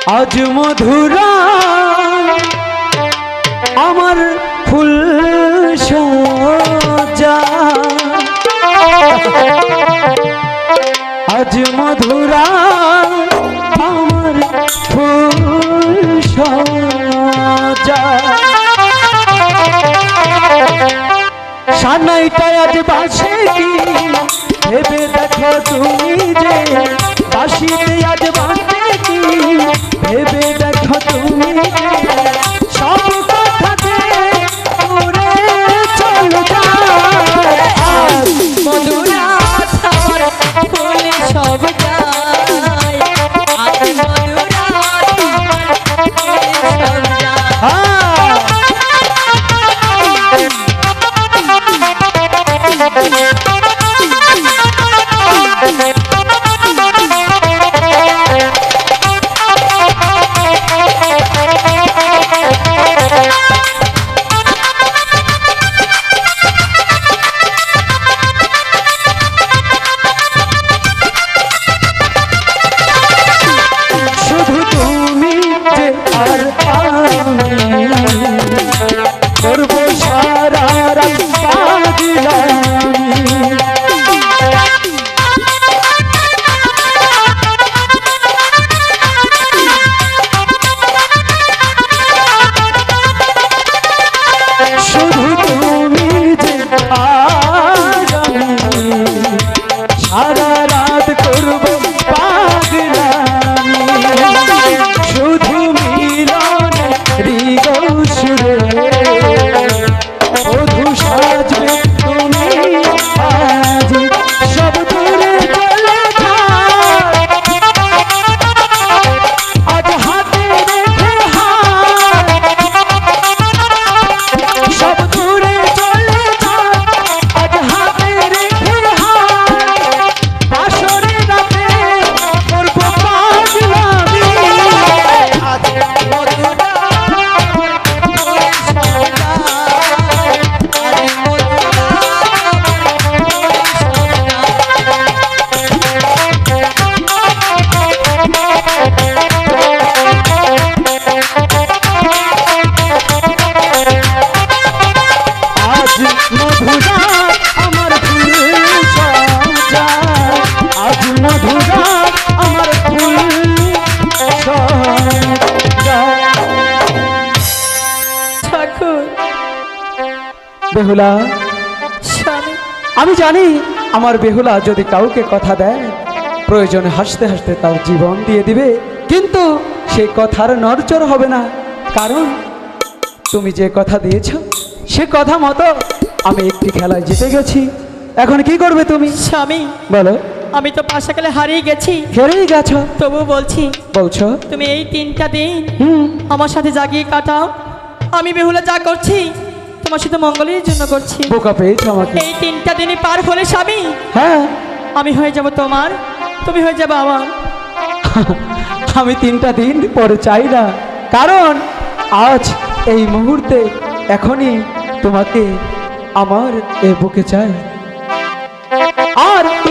আজ মধুরা আমার ফুল সজা, আজ মধুরা আমার ফুল সজা, সানাইটায় আজ বাসে কি ভেবে দেখো তুমি যে, বাসিতে আজ বাসে কি ভেবে দেখো তুমি যে, সব কথাতে উড়ে চলে যায়। আজ মধুরা আমার ফুল সব যায়, আজ মধুরা আমার ফুল সব যায়। শুধু তুমি যে আর আমি করব সারা রাত পাগলামি, শুধু তুমি যে আর আমি সারা রাত করব পাগলামি, শুধু মিলন হৃদয় বধূ সাজবে তুমি আজ, সব দূরে চলে যাও আজ হাতে রেখে হাত, সব দূরে চলে যাও আজ হাতে রেখে হাত, বাসরে রাতে করব পাগলামি। আজ মধুরা আমার ফুল সব যায়, আজ মধুরা আমার ফুল আজ মধুরা আমার ফুল সজা, আজ মধুরা আমার ফুল সজা। ঠাকুর বেহুলা, স্বামী, আমি জানি আমার বেহুলা যদি কাউকে কথা দেয় প্রয়োজনে হাসতে হাসতে তার জীবন দিয়ে দিবে, কিন্তু সেই কথার নড়চড় হবে না, কারণ তুমি যে কথা দিয়েছ সে কথা মতো আমি একটি খেলায় জিতে গেছি। এখন কি করবে তুমি স্বামী, বলো? আমি তো পাশা খেলে হারিয়ে গেছি, হেরেই গেছো তবু বলছি বলছো? তুমি এই 3টা দিন হুম, আমার সাথে জাগিয়ে কাটাও। আমি বেহুলা যা করছি তোমার সাথে মঙ্গলের জন্য করছি। বোকা পেয়েছো আমাকে। এই 3টা দিনই পার হলে স্বামী হ্যাঁ, আমি হয়ে যাব তোমার, তুমি হয়ে যাবে আমার। আমি 3টা দিন পরে চাই না, কারণ আজ এই মুহূর্তে এখনই তোমাকে আমার এ বুকে চাই। আর তুমি